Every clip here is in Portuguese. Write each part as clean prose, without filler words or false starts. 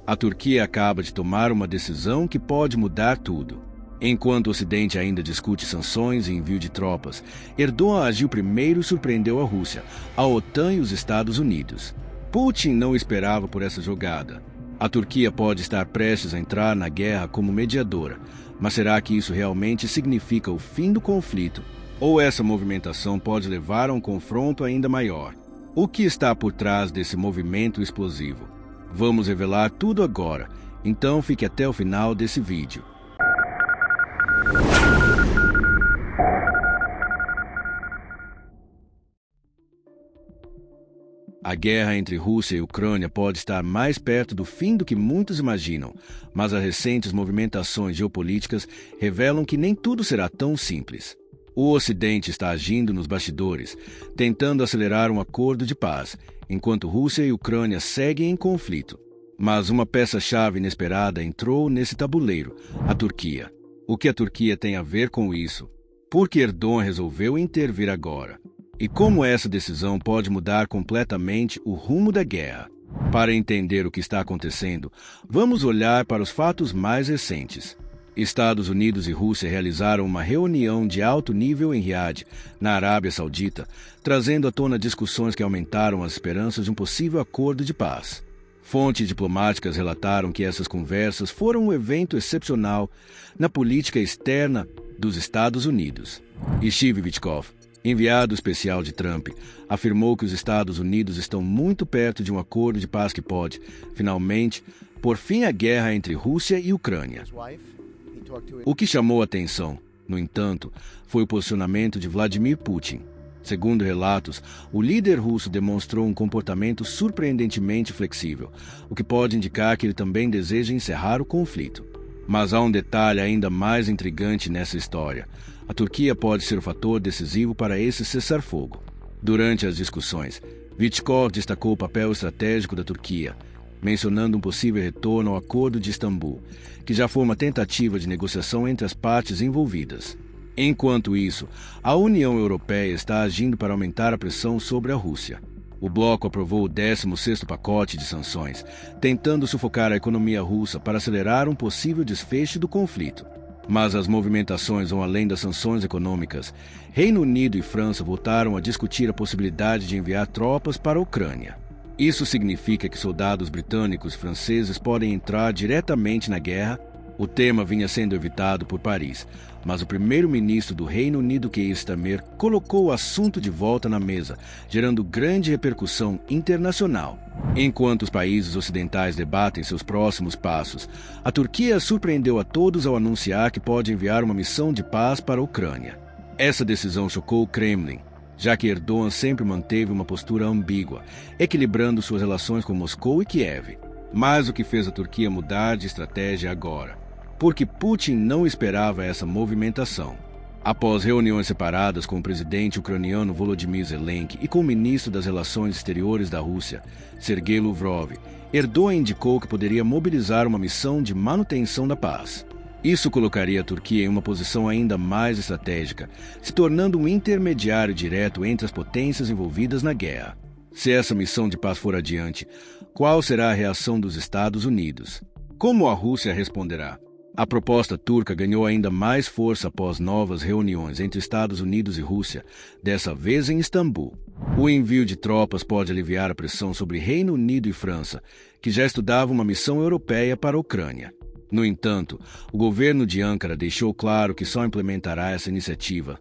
A Turquia acaba de tomar uma decisão que pode mudar tudo. Enquanto o Ocidente ainda discute sanções e envio de tropas, Erdogan agiu primeiro e surpreendeu a Rússia, a OTAN e os Estados Unidos. Putin não esperava por essa jogada. A Turquia pode estar prestes a entrar na guerra como mediadora, mas será que isso realmente significa o fim do conflito? Ou essa movimentação pode levar a um confronto ainda maior? O que está por trás desse movimento explosivo? Vamos revelar tudo agora, então fique até o final desse vídeo. A guerra entre Rússia e Ucrânia pode estar mais perto do fim do que muitos imaginam, mas as recentes movimentações geopolíticas revelam que nem tudo será tão simples. O Ocidente está agindo nos bastidores, tentando acelerar um acordo de paz, enquanto Rússia e Ucrânia seguem em conflito. Mas uma peça-chave inesperada entrou nesse tabuleiro, a Turquia. O que a Turquia tem a ver com isso? Por que Erdogan resolveu intervir agora? E como essa decisão pode mudar completamente o rumo da guerra? Para entender o que está acontecendo, vamos olhar para os fatos mais recentes. Estados Unidos e Rússia realizaram uma reunião de alto nível em Riad, na Arábia Saudita, trazendo à tona discussões que aumentaram as esperanças de um possível acordo de paz. Fontes diplomáticas relataram que essas conversas foram um evento excepcional na política externa dos Estados Unidos. E Steve Witkoff, enviado especial de Trump, afirmou que os Estados Unidos estão muito perto de um acordo de paz que pode, finalmente, pôr fim à guerra entre Rússia e Ucrânia. O que chamou a atenção, no entanto, foi o posicionamento de Vladimir Putin. Segundo relatos, o líder russo demonstrou um comportamento surpreendentemente flexível, o que pode indicar que ele também deseja encerrar o conflito. Mas há um detalhe ainda mais intrigante nessa história. A Turquia pode ser o fator decisivo para esse cessar-fogo. Durante as discussões, Witkoff destacou o papel estratégico da Turquia, mencionando um possível retorno ao Acordo de Istambul, que já foi uma tentativa de negociação entre as partes envolvidas. Enquanto isso, a União Europeia está agindo para aumentar a pressão sobre a Rússia. O bloco aprovou o 16º pacote de sanções, tentando sufocar a economia russa para acelerar um possível desfecho do conflito. Mas as movimentações vão além das sanções econômicas. Reino Unido e França voltaram a discutir a possibilidade de enviar tropas para a Ucrânia. Isso significa que soldados britânicos e franceses podem entrar diretamente na guerra. O tema vinha sendo evitado por Paris, mas o primeiro-ministro do Reino Unido, Keir Starmer, colocou o assunto de volta na mesa, gerando grande repercussão internacional. Enquanto os países ocidentais debatem seus próximos passos, a Turquia surpreendeu a todos ao anunciar que pode enviar uma missão de paz para a Ucrânia. Essa decisão chocou o Kremlin, já que Erdogan sempre manteve uma postura ambígua, equilibrando suas relações com Moscou e Kiev. Mas o que fez a Turquia mudar de estratégia agora? Porque Putin não esperava essa movimentação. Após reuniões separadas com o presidente ucraniano Volodymyr Zelensky e com o ministro das Relações Exteriores da Rússia, Sergei Lavrov, Erdogan indicou que poderia mobilizar uma missão de manutenção da paz. Isso colocaria a Turquia em uma posição ainda mais estratégica, se tornando um intermediário direto entre as potências envolvidas na guerra. Se essa missão de paz for adiante, qual será a reação dos Estados Unidos? Como a Rússia responderá? A proposta turca ganhou ainda mais força após novas reuniões entre Estados Unidos e Rússia, dessa vez em Istambul. O envio de tropas pode aliviar a pressão sobre Reino Unido e França, que já estudavam uma missão europeia para a Ucrânia. No entanto, o governo de Ankara deixou claro que só implementará essa iniciativa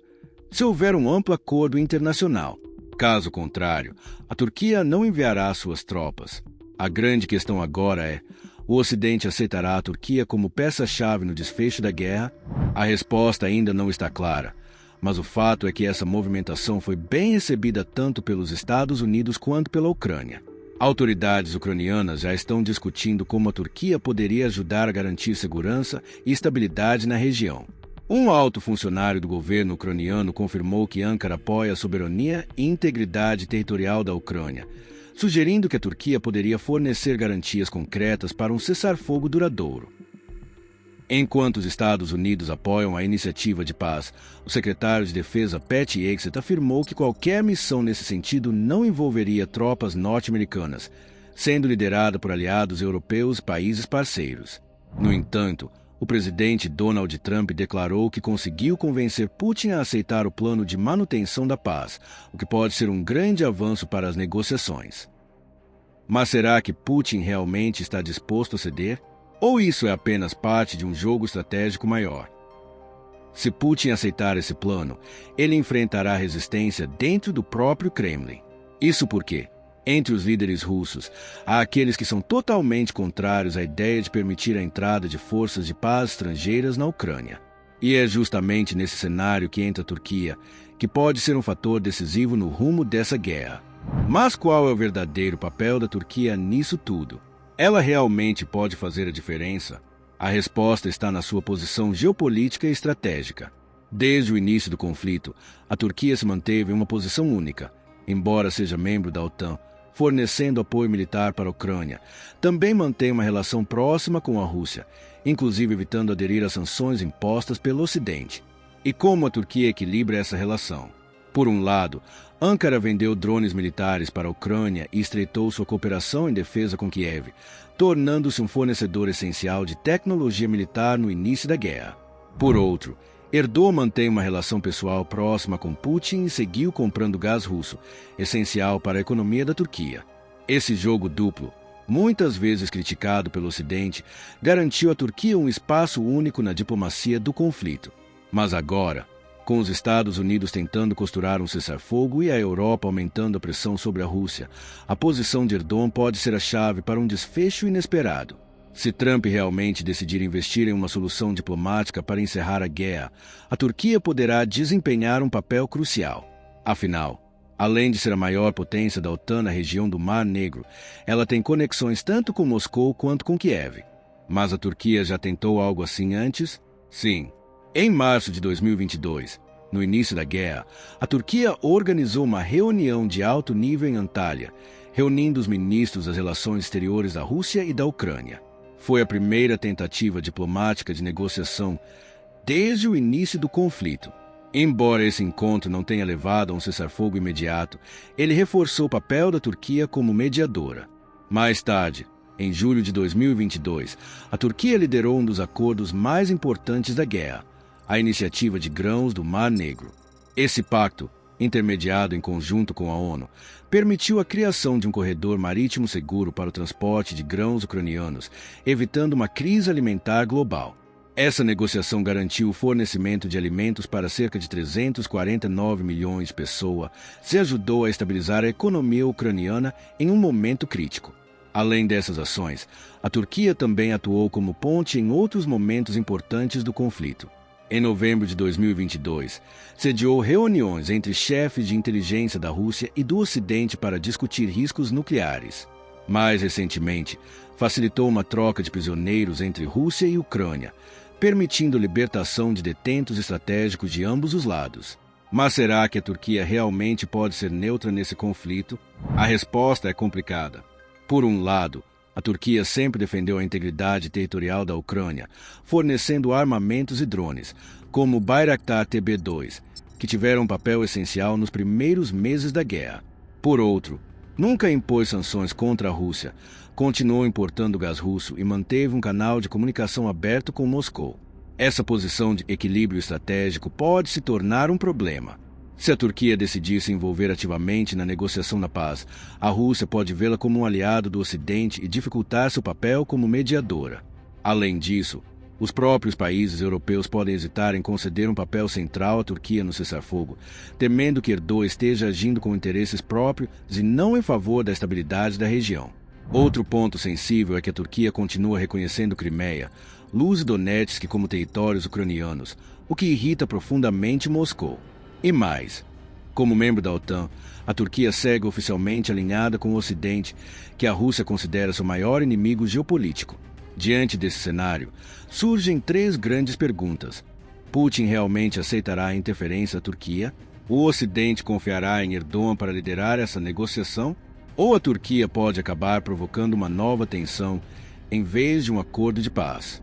se houver um amplo acordo internacional. Caso contrário, a Turquia não enviará suas tropas. A grande questão agora é: o Ocidente aceitará a Turquia como peça-chave no desfecho da guerra? A resposta ainda não está clara, mas o fato é que essa movimentação foi bem recebida tanto pelos Estados Unidos quanto pela Ucrânia. Autoridades ucranianas já estão discutindo como a Turquia poderia ajudar a garantir segurança e estabilidade na região. Um alto funcionário do governo ucraniano confirmou que Ankara apoia a soberania e integridade territorial da Ucrânia, sugerindo que a Turquia poderia fornecer garantias concretas para um cessar-fogo duradouro. Enquanto os Estados Unidos apoiam a iniciativa de paz, o secretário de Defesa Pete Hegseth afirmou que qualquer missão nesse sentido não envolveria tropas norte-americanas, sendo liderada por aliados europeus e países parceiros. No entanto, o presidente Donald Trump declarou que conseguiu convencer Putin a aceitar o plano de manutenção da paz, o que pode ser um grande avanço para as negociações. Mas será que Putin realmente está disposto a ceder? Ou isso é apenas parte de um jogo estratégico maior? Se Putin aceitar esse plano, ele enfrentará resistência dentro do próprio Kremlin. Isso porque, entre os líderes russos, há aqueles que são totalmente contrários à ideia de permitir a entrada de forças de paz estrangeiras na Ucrânia. E é justamente nesse cenário que entra a Turquia, que pode ser um fator decisivo no rumo dessa guerra. Mas qual é o verdadeiro papel da Turquia nisso tudo? Ela realmente pode fazer a diferença? A resposta está na sua posição geopolítica e estratégica. Desde o início do conflito, a Turquia se manteve em uma posição única, embora seja membro da OTAN, fornecendo apoio militar para a Ucrânia. Também mantém uma relação próxima com a Rússia, inclusive evitando aderir às sanções impostas pelo Ocidente. E como a Turquia equilibra essa relação? Por um lado, Ankara vendeu drones militares para a Ucrânia e estreitou sua cooperação em defesa com Kiev, tornando-se um fornecedor essencial de tecnologia militar no início da guerra. Por outro, Erdogan mantém uma relação pessoal próxima com Putin e seguiu comprando gás russo, essencial para a economia da Turquia. Esse jogo duplo, muitas vezes criticado pelo Ocidente, garantiu à Turquia um espaço único na diplomacia do conflito. Mas agora, com os Estados Unidos tentando costurar um cessar-fogo e a Europa aumentando a pressão sobre a Rússia, a posição de Erdogan pode ser a chave para um desfecho inesperado. Se Trump realmente decidir investir em uma solução diplomática para encerrar a guerra, a Turquia poderá desempenhar um papel crucial. Afinal, além de ser a maior potência da OTAN na região do Mar Negro, ela tem conexões tanto com Moscou quanto com Kiev. Mas a Turquia já tentou algo assim antes? Sim. Em março de 2022, no início da guerra, a Turquia organizou uma reunião de alto nível em Antália, reunindo os ministros das relações exteriores da Rússia e da Ucrânia. Foi a primeira tentativa diplomática de negociação desde o início do conflito. Embora esse encontro não tenha levado a um cessar-fogo imediato, ele reforçou o papel da Turquia como mediadora. Mais tarde, em julho de 2022, a Turquia liderou um dos acordos mais importantes da guerra, a Iniciativa de Grãos do Mar Negro. Esse pacto, intermediado em conjunto com a ONU, permitiu a criação de um corredor marítimo seguro para o transporte de grãos ucranianos, evitando uma crise alimentar global. Essa negociação garantiu o fornecimento de alimentos para cerca de 349 milhões de pessoas e ajudou a estabilizar a economia ucraniana em um momento crítico. Além dessas ações, a Turquia também atuou como ponte em outros momentos importantes do conflito. Em novembro de 2022, sediou reuniões entre chefes de inteligência da Rússia e do Ocidente para discutir riscos nucleares. Mais recentemente, facilitou uma troca de prisioneiros entre Rússia e Ucrânia, permitindo libertação de detentos estratégicos de ambos os lados. Mas será que a Turquia realmente pode ser neutra nesse conflito? A resposta é complicada. Por um lado, a Turquia sempre defendeu a integridade territorial da Ucrânia, fornecendo armamentos e drones, como o Bayraktar TB2, que tiveram um papel essencial nos primeiros meses da guerra. Por outro, nunca impôs sanções contra a Rússia, continuou importando gás russo e manteve um canal de comunicação aberto com Moscou. Essa posição de equilíbrio estratégico pode se tornar um problema. Se a Turquia decidir se envolver ativamente na negociação da paz, a Rússia pode vê-la como um aliado do Ocidente e dificultar seu papel como mediadora. Além disso, os próprios países europeus podem hesitar em conceder um papel central à Turquia no cessar-fogo, temendo que Erdogan esteja agindo com interesses próprios e não em favor da estabilidade da região. Outro ponto sensível é que a Turquia continua reconhecendo Crimeia, Luz e Donetsk como territórios ucranianos, o que irrita profundamente Moscou. E mais, como membro da OTAN, a Turquia segue oficialmente alinhada com o Ocidente, que a Rússia considera seu maior inimigo geopolítico. Diante desse cenário, surgem 3 grandes perguntas. Putin realmente aceitará a interferência da Turquia? O Ocidente confiará em Erdogan para liderar essa negociação? Ou a Turquia pode acabar provocando uma nova tensão em vez de um acordo de paz?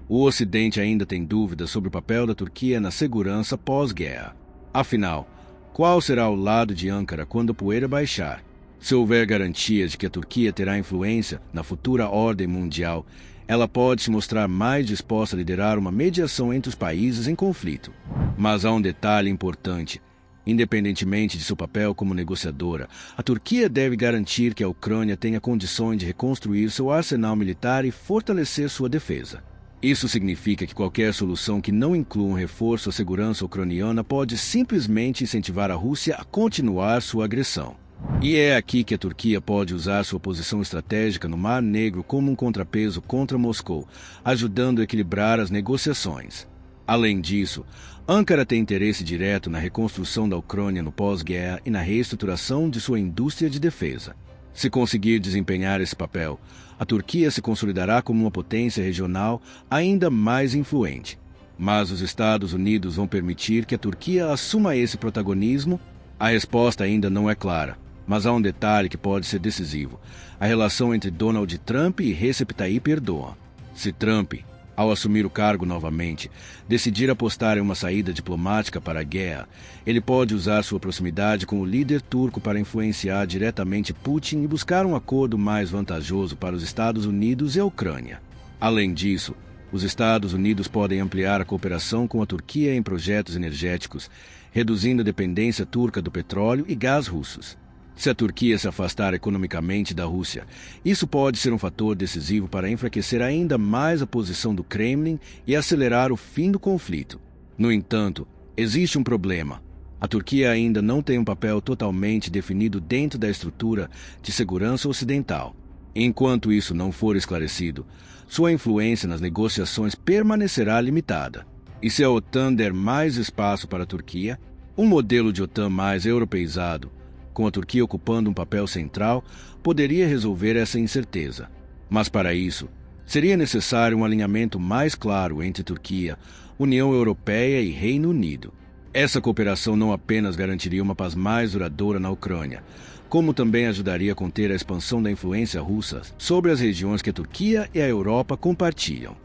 O Ocidente ainda tem dúvidas sobre o papel da Turquia na segurança pós-guerra. Afinal, qual será o lado de Ankara quando a poeira baixar? Se houver garantias de que a Turquia terá influência na futura ordem mundial, ela pode se mostrar mais disposta a liderar uma mediação entre os países em conflito. Mas há um detalhe importante. Independentemente de seu papel como negociadora, a Turquia deve garantir que a Ucrânia tenha condições de reconstruir seu arsenal militar e fortalecer sua defesa. Isso significa que qualquer solução que não inclua um reforço à segurança ucraniana pode simplesmente incentivar a Rússia a continuar sua agressão. E é aqui que a Turquia pode usar sua posição estratégica no Mar Negro como um contrapeso contra Moscou, ajudando a equilibrar as negociações. Além disso, Ankara tem interesse direto na reconstrução da Ucrânia no pós-guerra e na reestruturação de sua indústria de defesa. Se conseguir desempenhar esse papel, a Turquia se consolidará como uma potência regional ainda mais influente. Mas os Estados Unidos vão permitir que a Turquia assuma esse protagonismo? A resposta ainda não é clara, mas há um detalhe que pode ser decisivo: a relação entre Donald Trump e Recep Tayyip Erdogan. Se Trump, ao assumir o cargo novamente, decidir apostar em uma saída diplomática para a guerra, ele pode usar sua proximidade com o líder turco para influenciar diretamente Putin e buscar um acordo mais vantajoso para os Estados Unidos e a Ucrânia. Além disso, os Estados Unidos podem ampliar a cooperação com a Turquia em projetos energéticos, reduzindo a dependência turca do petróleo e gás russos. Se a Turquia se afastar economicamente da Rússia, isso pode ser um fator decisivo para enfraquecer ainda mais a posição do Kremlin e acelerar o fim do conflito. No entanto, existe um problema. A Turquia ainda não tem um papel totalmente definido dentro da estrutura de segurança ocidental. Enquanto isso não for esclarecido, sua influência nas negociações permanecerá limitada. E se a OTAN der mais espaço para a Turquia, um modelo de OTAN mais europeizado, com a Turquia ocupando um papel central, poderia resolver essa incerteza. Mas para isso, seria necessário um alinhamento mais claro entre Turquia, União Europeia e Reino Unido. Essa cooperação não apenas garantiria uma paz mais duradoura na Ucrânia, como também ajudaria a conter a expansão da influência russa sobre as regiões que a Turquia e a Europa compartilham.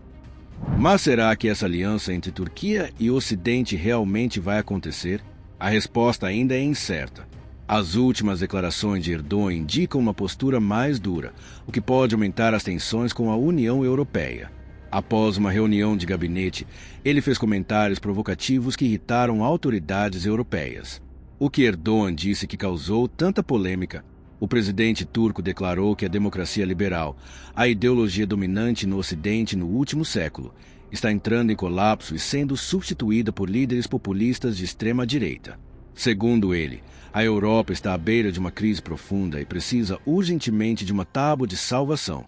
Mas será que essa aliança entre Turquia e Ocidente realmente vai acontecer? A resposta ainda é incerta. As últimas declarações de Erdogan indicam uma postura mais dura, o que pode aumentar as tensões com a União Europeia. Após uma reunião de gabinete, ele fez comentários provocativos que irritaram autoridades europeias. O que Erdogan disse que causou tanta polêmica? O presidente turco declarou que a democracia liberal, a ideologia dominante no Ocidente no último século, está entrando em colapso e sendo substituída por líderes populistas de extrema-direita. Segundo ele, a Europa está à beira de uma crise profunda e precisa urgentemente de uma tábua de salvação,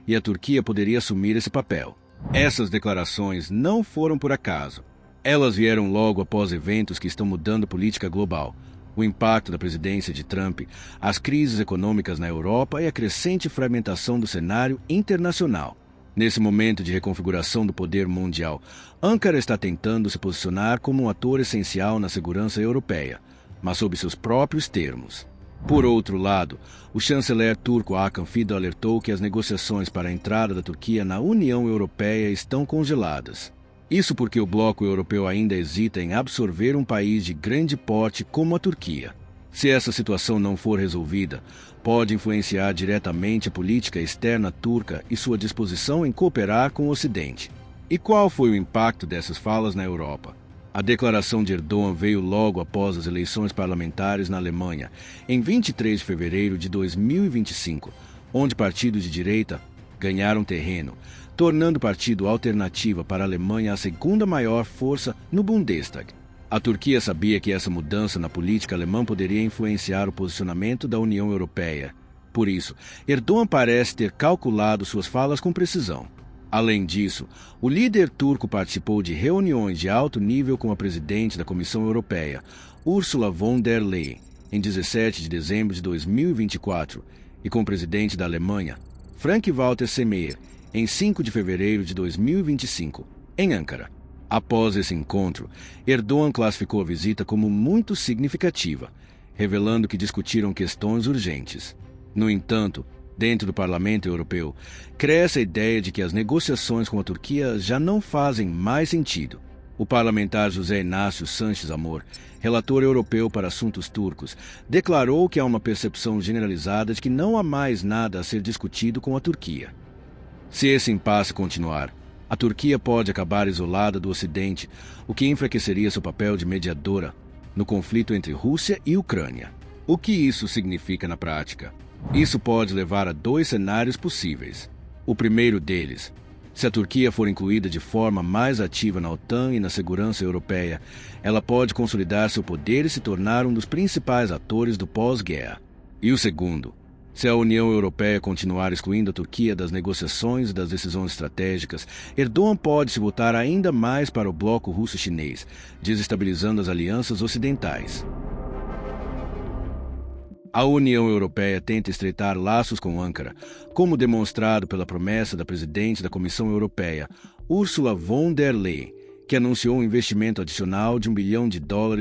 e a Turquia poderia assumir esse papel. Essas declarações não foram por acaso. Elas vieram logo após eventos que estão mudando a política global, o impacto da presidência de Trump, as crises econômicas na Europa e a crescente fragmentação do cenário internacional. Nesse momento de reconfiguração do poder mundial, Ankara está tentando se posicionar como um ator essencial na segurança europeia, mas sob seus próprios termos. Por outro lado, o chanceler turco Hakan Fidan alertou que as negociações para a entrada da Turquia na União Europeia estão congeladas. Isso porque o bloco europeu ainda hesita em absorver um país de grande porte como a Turquia. Se essa situação não for resolvida, pode influenciar diretamente a política externa turca e sua disposição em cooperar com o Ocidente. E qual foi o impacto dessas falas na Europa? A declaração de Erdogan veio logo após as eleições parlamentares na Alemanha, em 23 de fevereiro de 2025, onde partidos de direita ganharam terreno, tornando o partido Alternativa para a Alemanha a segunda maior força no Bundestag. A Turquia sabia que essa mudança na política alemã poderia influenciar o posicionamento da União Europeia. Por isso, Erdogan parece ter calculado suas falas com precisão. Além disso, o líder turco participou de reuniões de alto nível com a presidente da Comissão Europeia, Ursula von der Leyen, em 17 de dezembro de 2024, e com o presidente da Alemanha, Frank-Walter Steinmeier, em 5 de fevereiro de 2025, em Ankara. Após esse encontro, Erdogan classificou a visita como muito significativa, revelando que discutiram questões urgentes. No entanto, dentro do Parlamento Europeu, cresce a ideia de que as negociações com a Turquia já não fazem mais sentido. O parlamentar José Inácio Sanches Amor, relator europeu para assuntos turcos, declarou que há uma percepção generalizada de que não há mais nada a ser discutido com a Turquia. Se esse impasse continuar, a Turquia pode acabar isolada do Ocidente, o que enfraqueceria seu papel de mediadora no conflito entre Rússia e Ucrânia. O que isso significa na prática? Isso pode levar a 2 cenários possíveis. O primeiro deles: se a Turquia for incluída de forma mais ativa na OTAN e na segurança europeia, ela pode consolidar seu poder e se tornar um dos principais atores do pós-guerra. E o segundo: se a União Europeia continuar excluindo a Turquia das negociações e das decisões estratégicas, Erdogan pode se voltar ainda mais para o bloco russo-chinês, desestabilizando as alianças ocidentais. A União Europeia tenta estreitar laços com Ankara, como demonstrado pela promessa da presidente da Comissão Europeia, Ursula von der Leyen, que anunciou um investimento adicional de $1 bilhão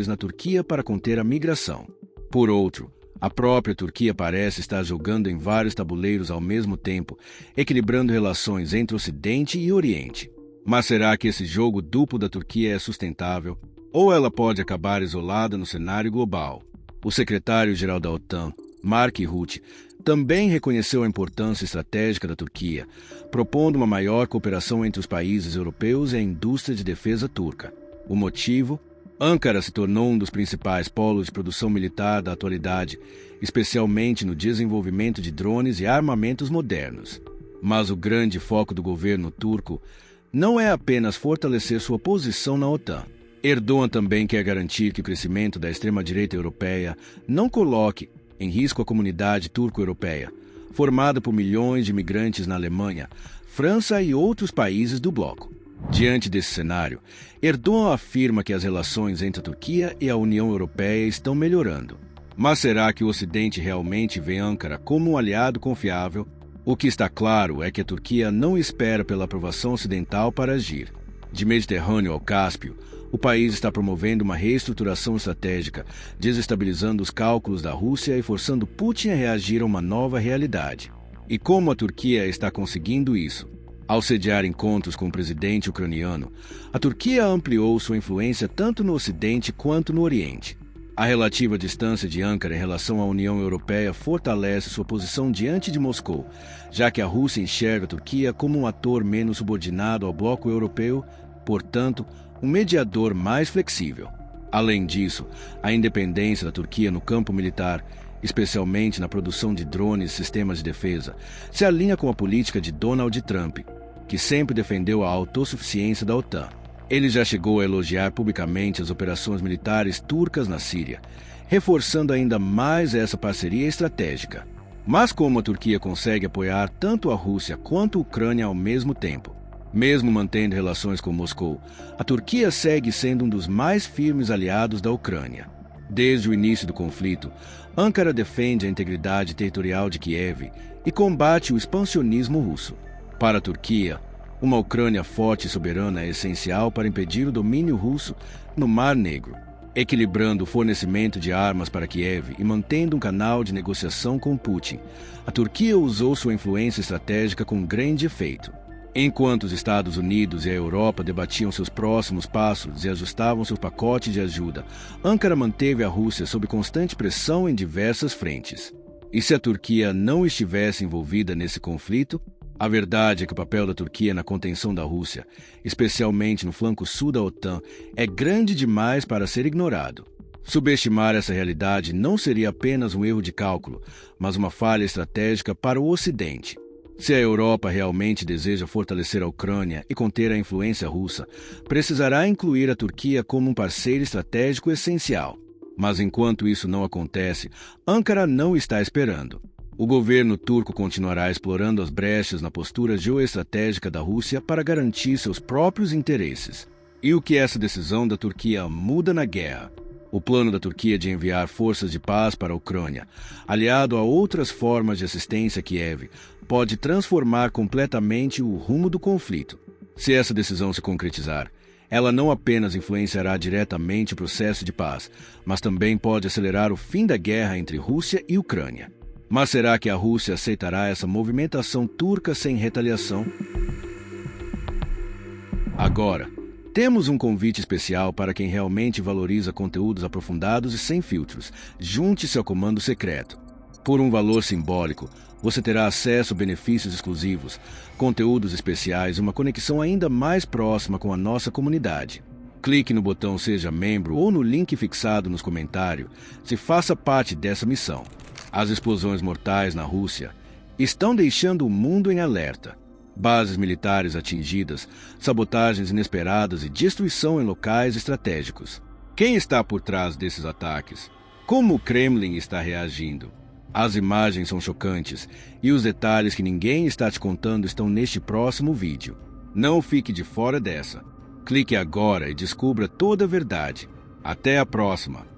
na Turquia para conter a migração. Por outro, a própria Turquia parece estar jogando em vários tabuleiros ao mesmo tempo, equilibrando relações entre Ocidente e Oriente. Mas será que esse jogo duplo da Turquia é sustentável? Ou ela pode acabar isolada no cenário global? O secretário-geral da OTAN, Mark Rutte, também reconheceu a importância estratégica da Turquia, propondo uma maior cooperação entre os países europeus e a indústria de defesa turca. O motivo? Ankara se tornou um dos principais polos de produção militar da atualidade, especialmente no desenvolvimento de drones e armamentos modernos. Mas o grande foco do governo turco não é apenas fortalecer sua posição na OTAN. Erdogan também quer garantir que o crescimento da extrema-direita europeia não coloque em risco a comunidade turco-europeia, formada por milhões de imigrantes na Alemanha, França e outros países do bloco. Diante desse cenário, Erdogan afirma que as relações entre a Turquia e a União Europeia estão melhorando. Mas será que o Ocidente realmente vê Ankara como um aliado confiável? O que está claro é que a Turquia não espera pela aprovação ocidental para agir. De Mediterrâneo ao Cáspio, o país está promovendo uma reestruturação estratégica, desestabilizando os cálculos da Rússia e forçando Putin a reagir a uma nova realidade. E como a Turquia está conseguindo isso? Ao sediar encontros com o presidente ucraniano, a Turquia ampliou sua influência tanto no Ocidente quanto no Oriente. A relativa distância de Ankara em relação à União Europeia fortalece sua posição diante de Moscou, já que a Rússia enxerga a Turquia como um ator menos subordinado ao bloco europeu, portanto, um mediador mais flexível. Além disso, a independência da Turquia no campo militar, especialmente na produção de drones e sistemas de defesa, se alinha com a política de Donald Trump, que sempre defendeu a autossuficiência da OTAN. Ele já chegou a elogiar publicamente as operações militares turcas na Síria, reforçando ainda mais essa parceria estratégica. Mas como a Turquia consegue apoiar tanto a Rússia quanto a Ucrânia ao mesmo tempo? Mesmo mantendo relações com Moscou, a Turquia segue sendo um dos mais firmes aliados da Ucrânia. Desde o início do conflito, Ankara defende a integridade territorial de Kiev e combate o expansionismo russo. Para a Turquia, uma Ucrânia forte e soberana é essencial para impedir o domínio russo no Mar Negro, equilibrando o fornecimento de armas para Kiev e mantendo um canal de negociação com Putin. A Turquia usou sua influência estratégica com grande efeito. Enquanto os Estados Unidos e a Europa debatiam seus próximos passos e ajustavam seu pacote de ajuda, Ankara manteve a Rússia sob constante pressão em diversas frentes. E se a Turquia não estivesse envolvida nesse conflito? A verdade é que o papel da Turquia na contenção da Rússia, especialmente no flanco sul da OTAN, é grande demais para ser ignorado. Subestimar essa realidade não seria apenas um erro de cálculo, mas uma falha estratégica para o Ocidente. Se a Europa realmente deseja fortalecer a Ucrânia e conter a influência russa, precisará incluir a Turquia como um parceiro estratégico essencial. Mas enquanto isso não acontece, Ankara não está esperando. O governo turco continuará explorando as brechas na postura geoestratégica da Rússia para garantir seus próprios interesses. E o que essa decisão da Turquia muda na guerra? O plano da Turquia de enviar forças de paz para a Ucrânia, aliado a outras formas de assistência a Kiev, pode transformar completamente o rumo do conflito. Se essa decisão se concretizar, ela não apenas influenciará diretamente o processo de paz, mas também pode acelerar o fim da guerra entre Rússia e Ucrânia. Mas será que a Rússia aceitará essa movimentação turca sem retaliação? Agora, Temos um convite especial para quem realmente valoriza conteúdos aprofundados e sem filtros. Junte-se ao Comando Secreto. Por um valor simbólico, você terá acesso a benefícios exclusivos, conteúdos especiais e uma conexão ainda mais próxima com a nossa comunidade. Clique no botão Seja Membro ou no link fixado nos comentários se faça parte dessa missão. As explosões mortais na Rússia estão deixando o mundo em alerta. Bases militares atingidas, sabotagens inesperadas e destruição em locais estratégicos. Quem está por trás desses ataques? Como o Kremlin está reagindo? As imagens são chocantes e os detalhes que ninguém está te contando estão neste próximo vídeo. Não fique de fora dessa. Clique agora e descubra toda a verdade. Até a próxima!